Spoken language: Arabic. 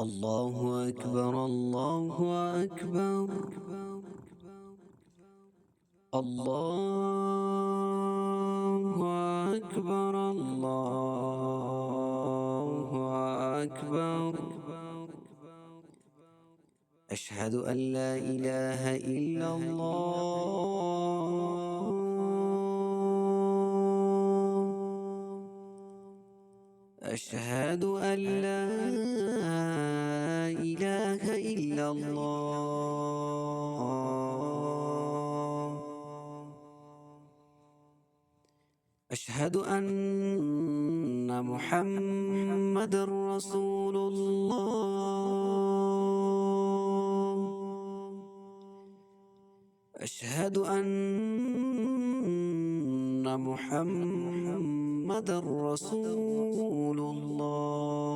الله أكبر الله أكبر الله أكبر الله أكبر. أشهد أن لا إله إلا الله. أشهد أن لا إله إلا الله. أشهد أن محمد رسول الله. أشهد أن محمد رسول الله.